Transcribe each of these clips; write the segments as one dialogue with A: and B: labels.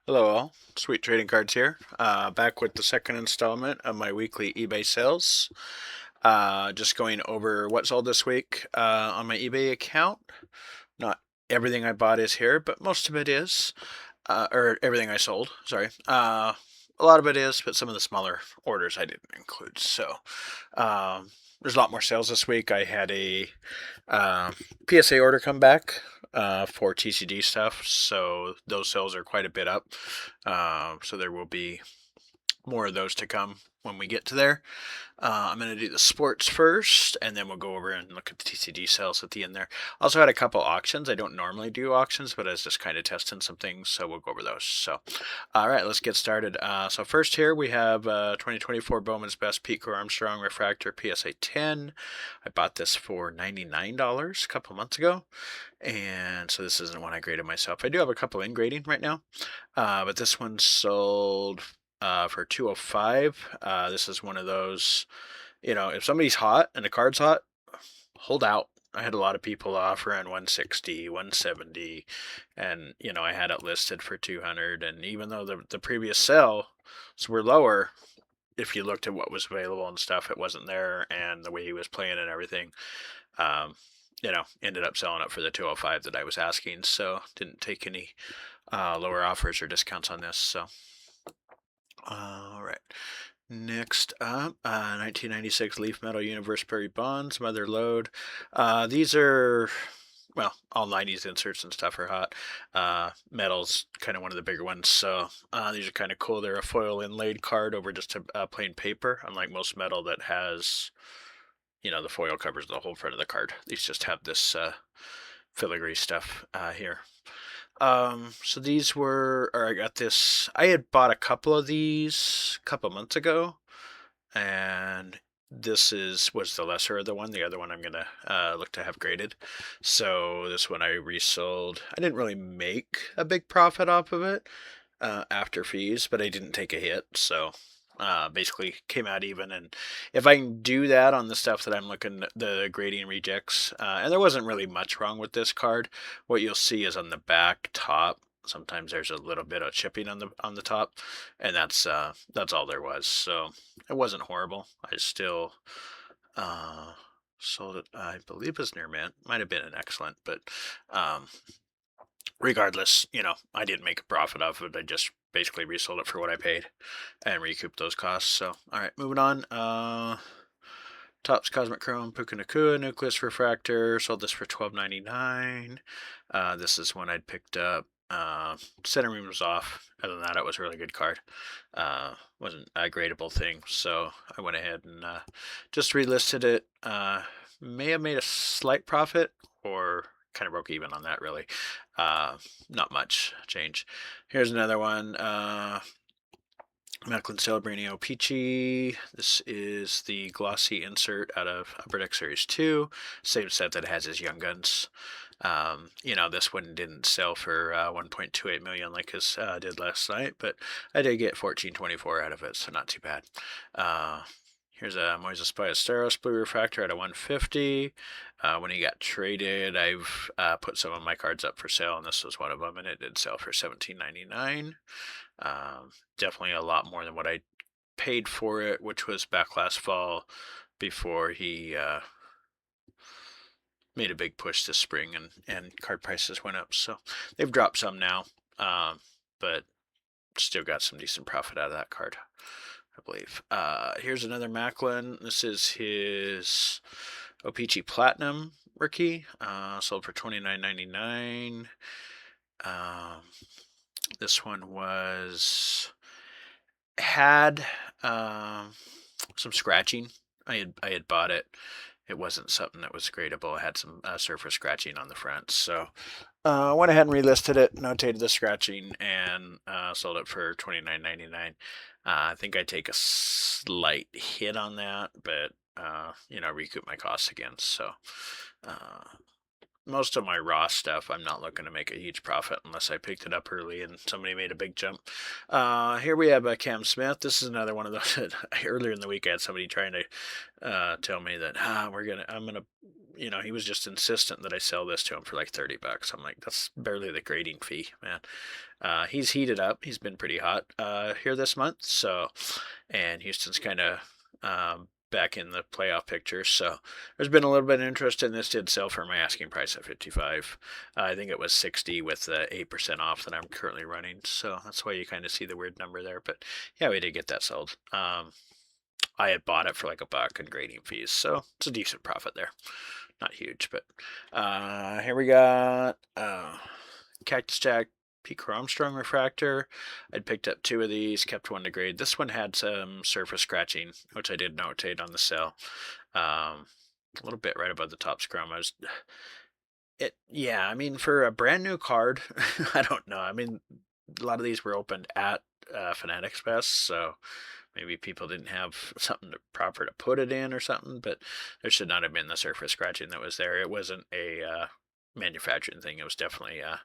A: Hello all, Sweet Trading Cards here, back with the second installment of my weekly eBay sales. Just going over what sold this week on my eBay account. Not everything I bought is here, but most of it is, or everything I sold, sorry. A lot of it is, but some of the smaller orders I didn't include. So there's a lot more sales this week. I had a PSA order come back for TCD stuff, so those sales are quite a bit up. So there will be more of those to come when we get to there. I'm going to do the sports first, and then we'll go over and look at the TCD sales at the end there. Also had a couple auctions. I don't normally do auctions, but I was just kind of testing some things, so we'll go over those. So, all right, let's get started. So first here we have 2024 Bowman's Best Pete Armstrong Refractor PSA 10. I bought this for $99 a couple months ago, and so this isn't one I graded myself. I do have a couple in grading right now, but this one sold for 205. This is one of those, if somebody's hot and the card's hot, hold out. I had a lot of people offering 160, 170, and I had it listed for 200. And even though the previous sales were lower, if you looked at what was available and stuff, it wasn't there, and the way he was playing and everything, um, ended up selling it for the 205 that I was asking. So didn't take any lower offers or discounts on this. So all right. Next up, 1996 Leaf Metal Universe Prairie Bonds, Mother Lode. These are, well, all 90s inserts and stuff are hot. Metal's kind of one of the bigger ones, so these are kind of cool. They're a foil inlaid card over just a plain paper, unlike most metal that has, the foil covers the whole front of the card. These just have this filigree stuff here. So these were, or I got this, I had bought a couple of these a couple months ago, and was the lesser of the one. The other one I'm gonna look to have graded. So this one I resold. I didn't really make a big profit off of it after fees, but I didn't take a hit. So basically came out even. And if I can do that on the stuff that I'm looking, the grading rejects, and there wasn't really much wrong with this card. What you'll see is on the back top, sometimes there's a little bit of chipping on the top, and that's all there was. So it wasn't horrible. I still sold it. I believe it was near mint. Might have been an excellent, but um, regardless, I didn't make a profit off of it. I just basically resold it for what I paid and recouped those costs. So, all right, moving on. Topps Cosmic Chrome Puka Nakua Nucleus Refractor. Sold this for $12.99. This is one I'd picked up. Centering was off. Other than that, it was a really good card. Wasn't a gradable thing, so I went ahead and just relisted it. May have made a slight profit, or kind of broke even on that, really. Not much change. Here's another one. Macklin Celebrini Peachy. This is the glossy insert out of Upper Deck Series 2. Same set that has his Young Guns. This one didn't sell for 1.28 million like his did last night, but I did get 1424 out of it, so not too bad. Here's a Moises Ballesteros Blue Refractor at a 150. When he got traded, I've put some of my cards up for sale, and this was one of them, and it did sell for $17.99. Definitely a lot more than what I paid for it, which was back last fall before he made a big push this spring, and card prices went up. So they've dropped some now, but still got some decent profit out of that card, I believe. Here's another Macklin. This is his O-Pee-Chee Platinum rookie. Sold for $29.99. This one had some scratching. I had bought it. It wasn't something that was gradable. It had some surface scratching on the front, so I went ahead and relisted it, notated the scratching, and sold it for $29.99. I think I take a slight hit on that, but recoup my costs again. So most of my raw stuff, I'm not looking to make a huge profit unless I picked it up early and somebody made a big jump. Here we have Cam Smith. This is another one of those that earlier in the week I had somebody trying to tell me that I'm gonna, he was just insistent that I sell this to him for like $30. I'm like, that's barely the grading fee, man. He's heated up. He's been pretty hot here this month. So, and Houston's kind of back in the playoff picture. So there's been a little bit of interest in this. Did sell for my asking price at 55. I think it was 60 with the 8% off that I'm currently running. So that's why you kind of see the weird number there. But yeah, we did get that sold. I had bought it for like $1 in grading fees, so it's a decent profit there. Not huge, but here we got Cactus Jack Pico Armstrong Refractor. I'd picked up 2 of these, kept 1 to grade. This one had some surface scratching, which I did notate on the sell. A little bit right above the top scrum. Yeah, I mean, for a brand new card, I don't know. I mean, a lot of these were opened at Fanatics Fest, so maybe people didn't have something proper to put it in or something, but there should not have been the surface scratching that was there. It wasn't a manufacturing thing. It was definitely a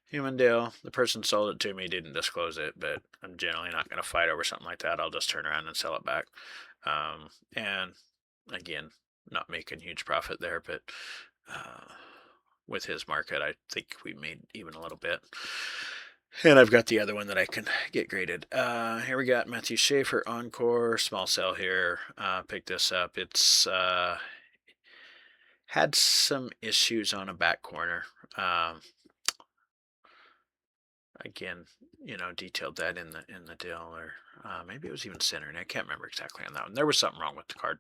A: human deal. The person sold it to me didn't disclose it, but I'm generally not going to fight over something like that. I'll just turn around and sell it back. And again, not making huge profit there, but with his market, I think we made even a little bit. And I've got the other one that I can get graded. Here we got Matthew Schaefer Encore, small sell here. Pick this up. It's had some issues on a back corner. Again, detailed that in the deal, or maybe it was even centering. I can't remember exactly on that one. There was something wrong with the card.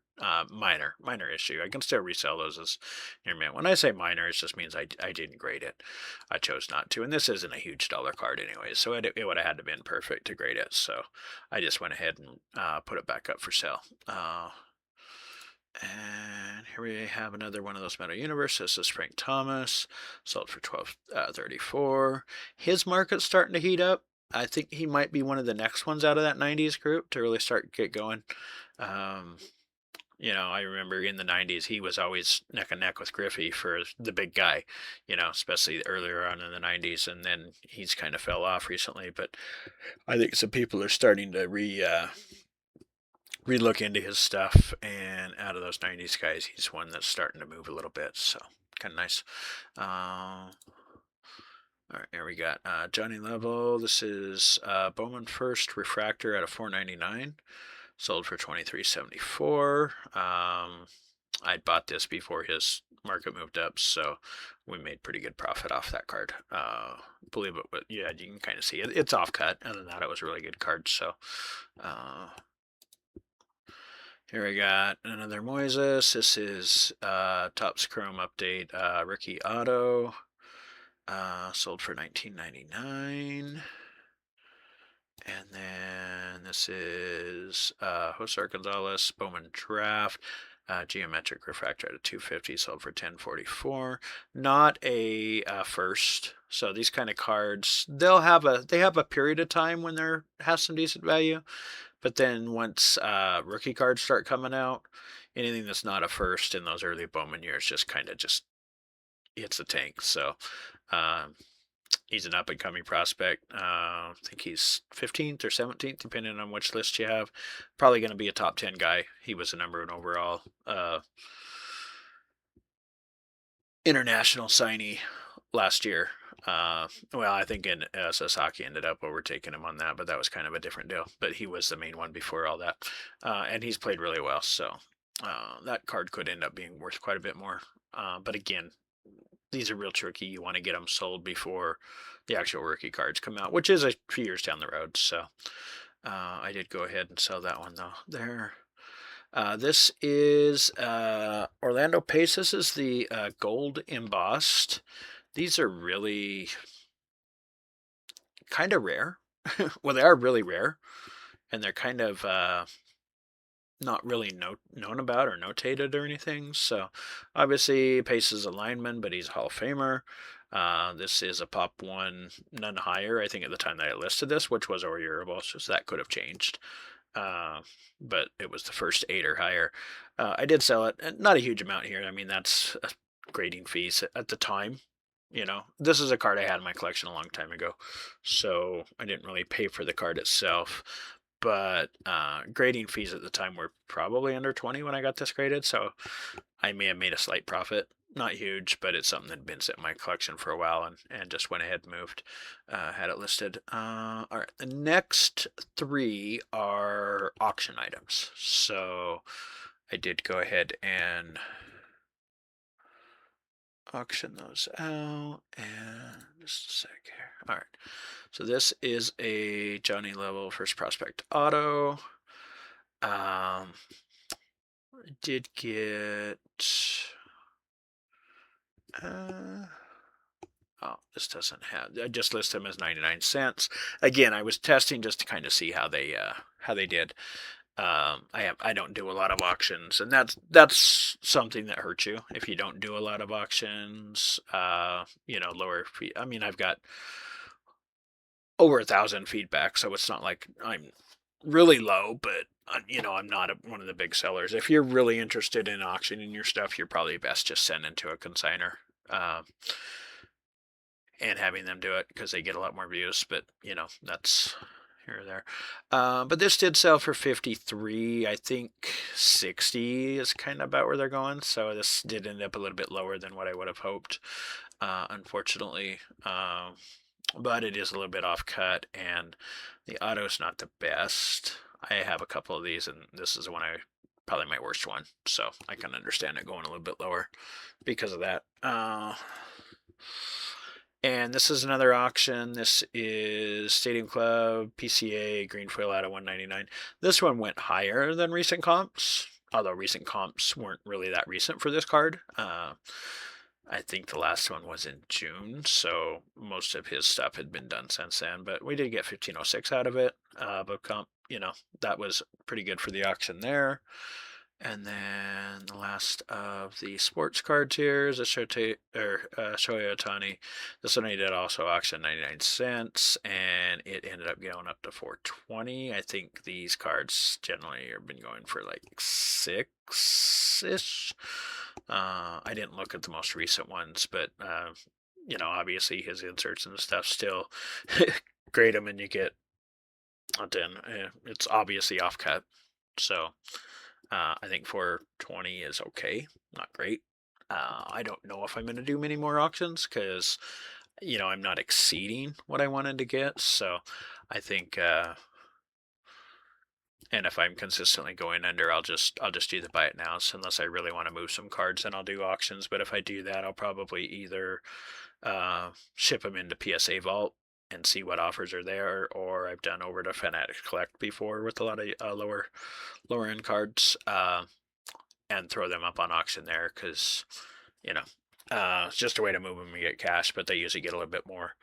A: Minor issue. I can still resell those as near mint. When I say minor, it just means I didn't grade it. I chose not to, and this isn't a huge dollar card anyway, so it would have had to been perfect to grade it. So I just went ahead and put it back up for sale. And here we have another one of those Metal Universe. This is Frank Thomas, sold for $12.34. His market's starting to heat up. I think he might be one of the next ones out of that 90s group to really get going. I remember in the 90s, he was always neck and neck with Griffey for the big guy, especially earlier on in the 90s. And then he's kind of fell off recently. But I think some people are starting to relook into his stuff, and out of those 90s guys, he's one that's starting to move a little bit, so kind of nice. All right, here we got Johnny Level. This is Bowman First Refractor at a $4.99, sold for $23.74. I'd bought this before his market moved up, so we made pretty good profit off that card. Believe it, but yeah, you can kind of see it. It's off cut. Other than that, it was a really good card. So here we got another Moises. This is Topps Chrome Update Rookie Auto. Sold for $19.99. And then this is Jose Gonzalez Bowman Draft. Geometric Refractor at a 250, sold for $10.44. Not a first. So these kind of cards, they have a period of time when they have some decent value. But then once rookie cards start coming out, anything that's not a first in those early Bowman years just kind of hits the tank. So he's an up-and-coming prospect. I think he's 15th or 17th, depending on which list you have. Probably going to be a top 10 guy. He was a number 1 overall international signee last year. Well, I think Sasaki ended up overtaking him on that, but that was kind of a different deal. But he was the main one before all that. And he's played really well, so that card could end up being worth quite a bit more. But again, these are real tricky. You want to get them sold before the actual rookie cards come out, which is a few years down the road. So I did go ahead and sell that one, though. There. This is Orlando Pace. This is the gold embossed. These are really kind of rare. Well, they are really rare, and they're kind of not really known about or notated or anything. So obviously Pace is a lineman, but he's a Hall of Famer. This is a Pop 1, none higher, I think, at the time that I listed this, which was Oriurable, so that could have changed. But it was the first 8 or higher. I did sell it, not a huge amount here. I mean, that's grading fees at the time. This is a card I had in my collection a long time ago, so I didn't really pay for the card itself. But grading fees at the time were probably under 20 when I got this graded, so I may have made a slight profit. Not huge, but it's something that had been sitting in my collection for a while, and just went ahead and moved, had it listed. All right, the next three are auction items. So I did go ahead and auction those out, and just a sec here. All right, so this is a Johnny Level First Prospect Auto. I did get oh, this doesn't have, I just list them as 99 cents. Again, I was testing just to kind of see how they did. I don't do a lot of auctions, and that's something that hurts you if you don't do a lot of auctions. Lower fee. I mean, I've got over 1,000 feedback, so it's not like I'm really low, but I'm not one of the big sellers. If you're really interested in auctioning your stuff, you're probably best just sending to a consignor. And having them do it because they get a lot more views, but that's here or there. But this did sell for 53. I think 60 is kind of about where they're going. So this did end up a little bit lower than what I would have hoped, unfortunately. But it is a little bit off cut, and the auto's not the best. I have a couple of these, and this is the one probably my worst one. So I can understand it going a little bit lower because of that. And this is another auction. This is Stadium Club PCA Green Foil out of 199. This one went higher than recent comps, although recent comps weren't really that recent for this card. I think the last one was in June, so most of his stuff had been done since then. But we did get 1506 out of it. But comp, that was pretty good for the auction there. And then the last of the sports cards here is a Shohei Ohtani. This one I did also auction 99 cents, and it ended up going up to 420. I think these cards generally have been going for like 6-ish. I didn't look at the most recent ones, but obviously his inserts and stuff still grade them, and you get it's obviously off cut. So I think 420 is okay, not great. I don't know if I'm going to do many more auctions because, I'm not exceeding what I wanted to get. So I think, and if I'm consistently going under, I'll just do the buy it now. So unless I really want to move some cards, then I'll do auctions. But if I do that, I'll probably either ship them into PSA Vault and see what offers are there, or I've done over to Fanatics Collect before with a lot of lower end cards, and throw them up on auction there because it's just a way to move them and get cash, but they usually get a little bit more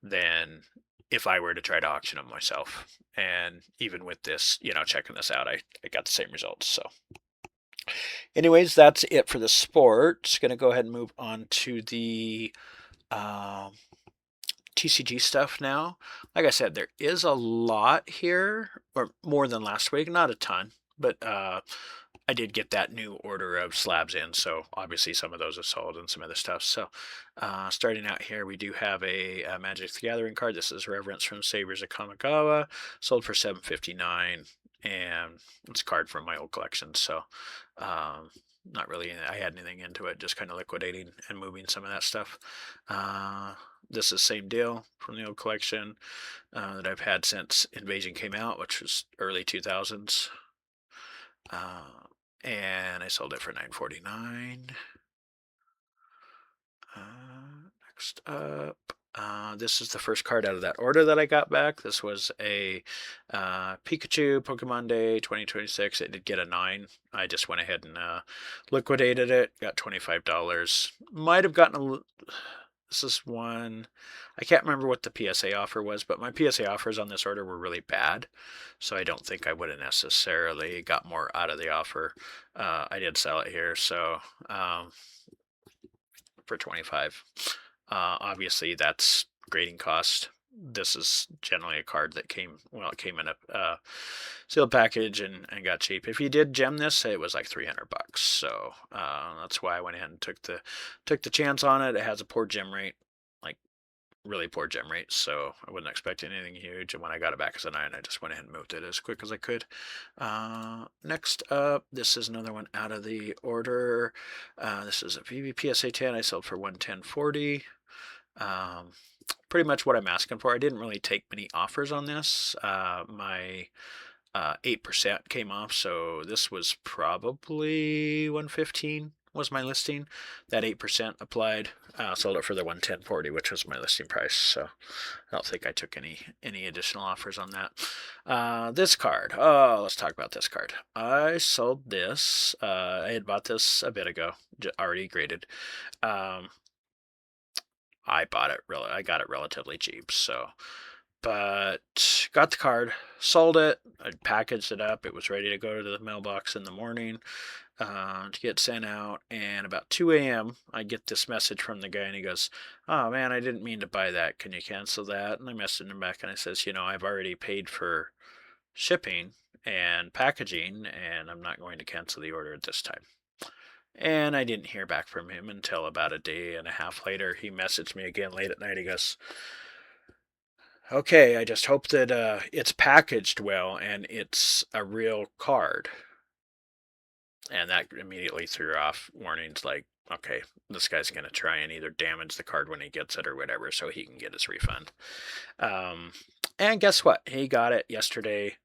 A: than if I were to try to auction them myself. And even with this, checking this out, I got the same results. So anyways, that's it for the sports. Going to go ahead and move on to the TCG stuff now. Like I said, there is a lot here, or more than last week. Not a ton, but I did get that new order of slabs in, so obviously some of those are sold and some other stuff. So starting out here, we do have a Magic the Gathering card. This is Reverence from Sabers of Kamigawa, sold for $7.59, and it's a card from my old collection. So not really, I had anything into it, just kind of liquidating and moving some of that stuff. This is same deal from the old collection that I've had since Invasion came out, which was early 2000s. And I sold it for $9.49. Next up, this is the first card out of that order that I got back. This was a Pikachu Pokemon Day 2026. It did get a 9. I just went ahead and liquidated it. Got $25. Might have gotten this is one, I can't remember what the PSA offer was, but my PSA offers on this order were really bad, so I don't think I would have necessarily got more out of the offer. I did sell it here, so for $25. Obviously, that's grading cost. this is generally a card that came, well, it came in a sealed package and got cheap. If you did gem this, it was like $300. So that's why I went ahead and took the chance on it. It has a poor gem rate, like really poor gem rate, so I wasn't expecting anything huge. And when I got it back as a 9, I just went ahead and moved it as quick as I could. Next up, this is another one out of the order. This is a PSA 10 I sold for $110.40. Pretty much what I'm asking for. I didn't really take many offers on this. My 8% came off, so this was probably 115 was my listing. That 8% applied. Sold it for the 110.40, which was my listing price. So I don't think I took any additional offers on that. This card. Oh, let's talk about this card. I sold this. I had bought this a bit ago, already graded. I got it relatively cheap, so, but got the card, sold it, I packaged it up, it was ready to go to the mailbox in the morning to get sent out, and about 2 a.m. I get this message from the guy, and he goes, "Oh man, I didn't mean to buy that, can you cancel that?" And I messaged him back, and I says, I've already paid for shipping and packaging, and I'm not going to cancel the order at this time. And I didn't hear back from him until about a day and a half later. He messaged me again late at night. He goes, "Okay, I just hope that it's packaged well and it's a real card." And that immediately threw off warnings like, okay, this guy's going to try and either damage the card when he gets it or whatever so he can get his refund. And guess what? He got it yesterday,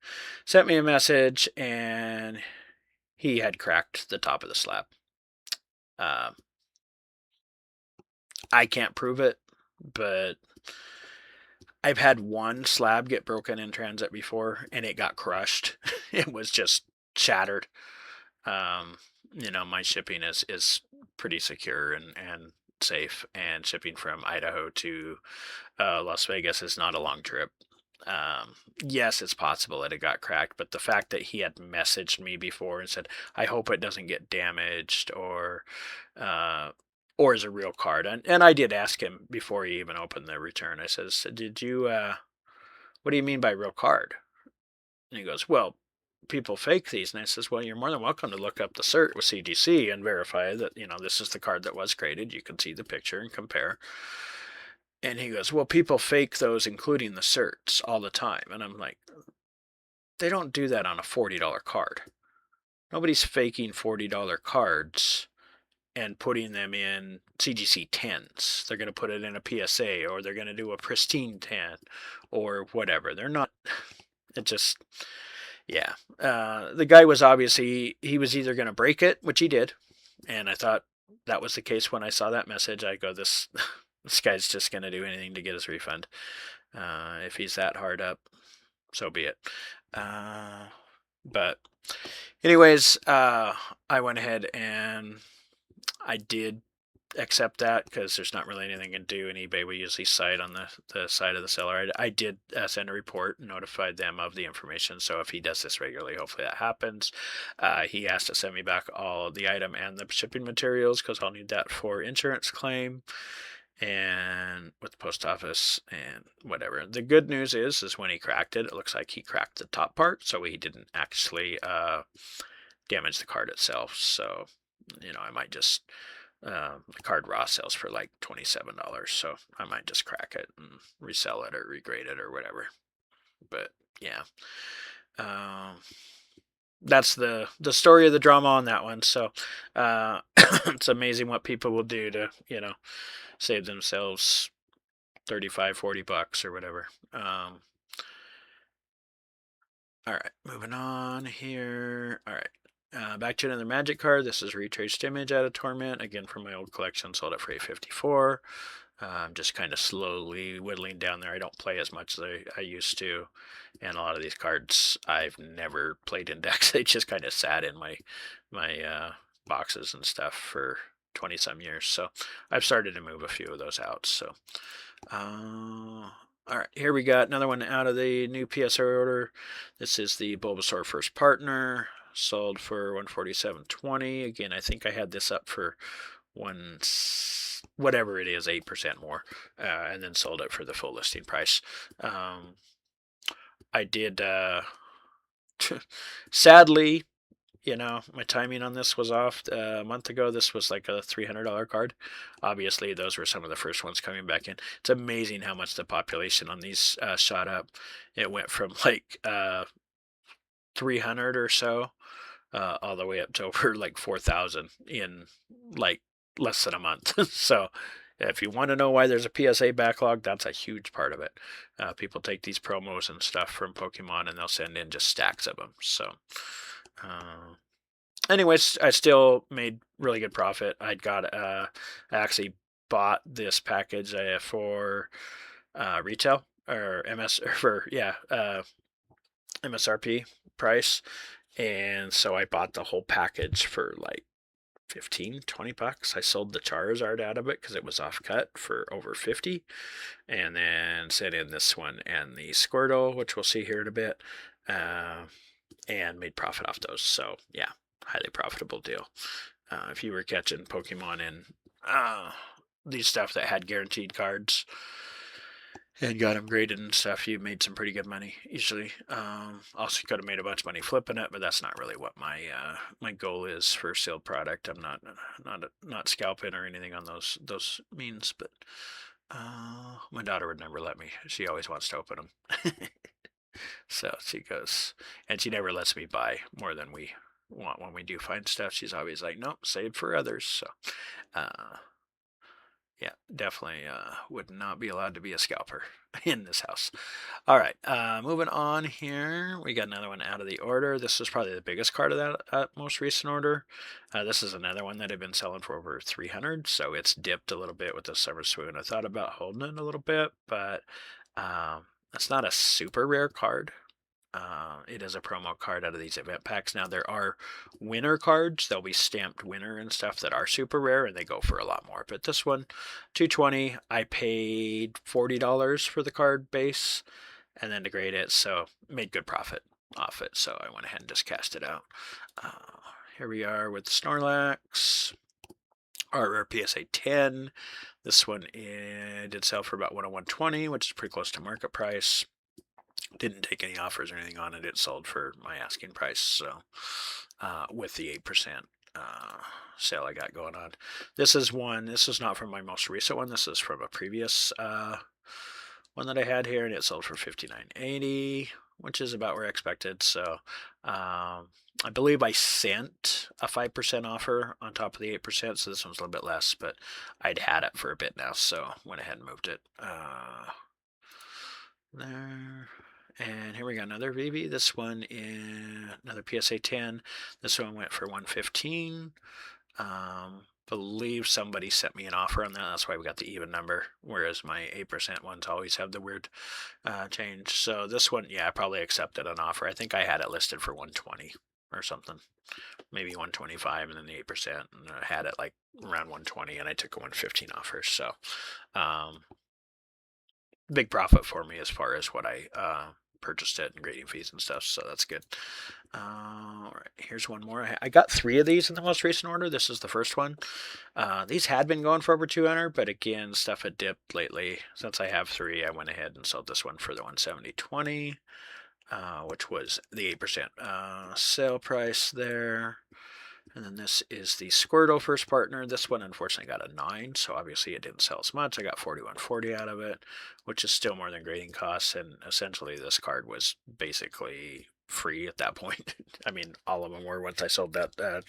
A: sent me a message, and he had cracked the top of the slab. I can't prove it, but I've had one slab get broken in transit before, and it got crushed. It was just shattered. My shipping is pretty secure and safe, and shipping from Idaho to Las Vegas is not a long trip. Yes, it's possible that it got cracked, but the fact that he had messaged me before and said, "I hope it doesn't get damaged," or is a real card. And I did ask him before he even opened the return. I says, "Did you, what do you mean by real card?" And he goes, "Well, people fake these." And I says, "Well, you're more than welcome to look up the cert with CGC and verify that, this is the card that was graded. You can see the picture and compare." And he goes, "Well, people fake those, including the certs, all the time." And I'm like, they don't do that on a $40 card. Nobody's faking $40 cards and putting them in CGC 10s. They're going to put it in a PSA, or they're going to do a pristine 10 or whatever. They're not, it just, yeah. The guy was obviously, he was either going to break it, which he did. And I thought that was the case when I saw that message. I go, this guy's just going to do anything to get his refund. If he's that hard up, so be it. But anyways, I went ahead and I did accept that because there's not really anything to do in eBay. We usually cite on the side of the seller. I did send a report, notified them of the information. So if he does this regularly, hopefully that happens. He asked to send me back all of the item and the shipping materials because I'll need that for insurance claim and with the post office and whatever. The good news is when he cracked it, it looks like he cracked the top part, so he didn't actually damage the card itself. So, I might just the card raw sells for like $27, so I might just crack it and resell it or regrade it or whatever. But yeah, that's the story of the drama on that one. So it's amazing what people will do to save themselves $35-$40 or whatever. All right, moving on here. All right, back to another Magic card. This is Retraced Image out of Torment, again from my old collection. Sold it for $854. I'm just kind of slowly whittling down there. I don't play as much as I used to, and a lot of these cards I've never played in decks. They just kind of sat in my boxes and stuff for 20 some years. So I've started to move a few of those out. So all right, here we got another one out of the new PSR order. This is the Bulbasaur First Partner, sold for $147.20. Again, I think I had this up for whatever it is, 8% more, and then sold it for the full listing price. I did, sadly, my timing on this was off. A month ago, this was like a $300 card. Obviously, those were some of the first ones coming back in. It's amazing how much the population on these shot up. It went from like 300 or so all the way up to over like 4,000 in like less than a month. So if you want to know why there's a PSA backlog, that's a huge part of it. People take these promos and stuff from Pokemon and they'll send in just stacks of them. So anyways, I still made really good profit. I actually bought this package for retail or MSRP price. And so I bought the whole package for like 15-20 bucks. I sold the Charizard out of it because it was off cut for over 50, and then sent in this one and the Squirtle, which we'll see here in a bit, and made profit off those. So yeah, highly profitable deal. If you were catching Pokemon in these stuff that had guaranteed cards and got them graded and stuff, you made some pretty good money easily. Also could have made a bunch of money flipping it, but that's not really what my goal is for sealed product. I'm not scalping or anything on those means, but my daughter would never let me. She always wants to open them. So she goes, and she never lets me buy more than we want when we do find stuff. She's always like, nope, save for others. So yeah, definitely would not be allowed to be a scalper in this house. All right, moving on here. We got another one out of the order. This is probably the biggest card of that most recent order. This is another one that I've been selling for over 300, so it's dipped a little bit with the Summer Swoon. I thought about holding it a little bit, but it's not a super rare card. It is a promo card out of these event packs. Now there are winner cards. They'll be stamped winner and stuff that are super rare and they go for a lot more. But this one, $220. I paid $40 for the card base and then to grade it. So made good profit off it. So I went ahead and just cast it out. Here we are with Snorlax. Our PSA 10. This one did sell for about 101.20, which is pretty close to market price. Didn't take any offers or anything on it. It sold for my asking price. So with the 8% sale I got going on. This is not from my most recent one. This is from a previous one that I had here, and it sold for $59.80, which is about where I expected. So I believe I sent a 5% offer on top of the 8%, so this one's a little bit less, but I'd had it for a bit now, so went ahead and moved it. There. And here we go, another VB. This one is another PSA 10. This one went for $115. Believe somebody sent me an offer on that. That's why we got the even number, whereas my 8% ones always have the weird change. So this one, yeah, I probably accepted an offer. I think I had it listed for 120 or something, maybe 125, and then the 8%. And I had it like around 120, and I took a 115 offer. So big profit for me as far as what I purchased it and grading fees and stuff, so that's good. All right, here's one more. I got 3 of these in the most recent order. This is the first one. These had been going for over 200, but again, stuff had dipped lately. Since I have 3, I went ahead and sold this one for the 170.20, which was the 8% sale price there. And then this is the Squirtle first partner. This one unfortunately got a 9, so obviously it didn't sell as much. I got $41.40 out of it, which is still more than grading costs, and essentially this card was basically free at that point. I mean, all of them were once I sold that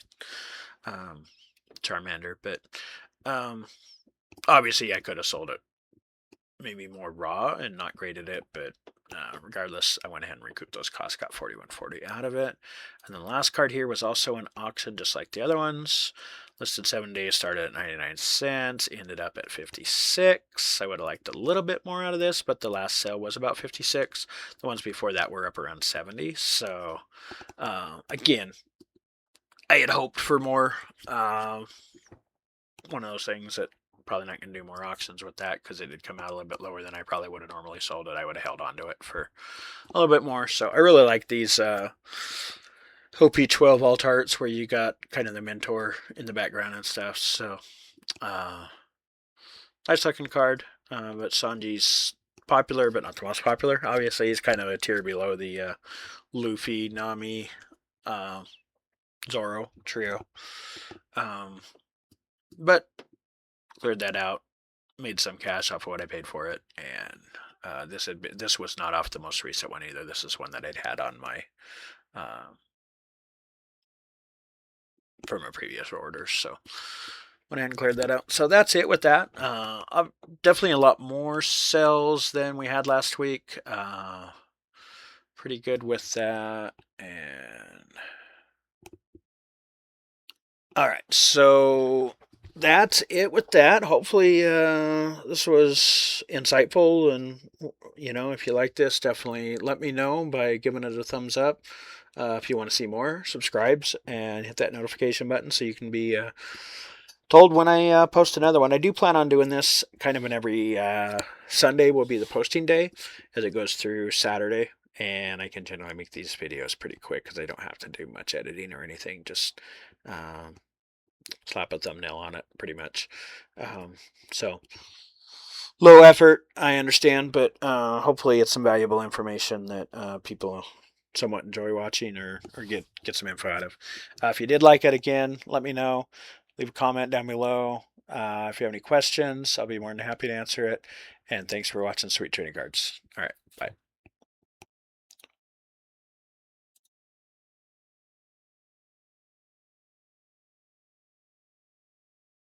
A: Charmander, but obviously I could have sold it maybe more raw and not graded it, but regardless, I went ahead and recouped those costs, got $41.40 out of it. And then the last card here was also an auction, just like the other ones. Listed 7 days, started at 99 cents, ended up at 56. I would have liked a little bit more out of this, but the last sale was about 56. The ones before that were up around 70. So again, I had hoped for more. One of those things that probably not going to do more auctions with that because it did come out a little bit lower than I probably would have normally sold it. I would have held on to it for a little bit more. So I really like these OP12 alt arts where you got kind of the mentor in the background and stuff. So Nice looking card, but Sanji's popular, but not the most popular. Obviously, he's kind of a tier below the Luffy, Nami, uh, Zoro trio. But cleared that out, made some cash off of what I paid for it, and this was not off the most recent one either. This is one that I'd had on my from a previous orders. So went ahead and cleared that out. So that's it with that. Definitely a lot more sales than we had last week. Pretty good with that. And all right, so that's it with that. Hopefully, this was insightful, and if you like this, definitely let me know by giving it a thumbs up. If you want to see more, subscribes and hit that notification button so you can be told when I post another one. I do plan on doing this kind of in every Sunday will be the posting day as it goes through Saturday. And I can generally make these videos pretty quick because I don't have to do much editing or anything. Just slap a thumbnail on it pretty much. So low effort, I understand, but hopefully it's some valuable information that people somewhat enjoy watching or get some info out of. If you did like it, again, let me know. Leave a comment down below. If you have any questions, I'll be more than happy to answer it. And thanks for watching Sweet Trading Cards. All right, bye.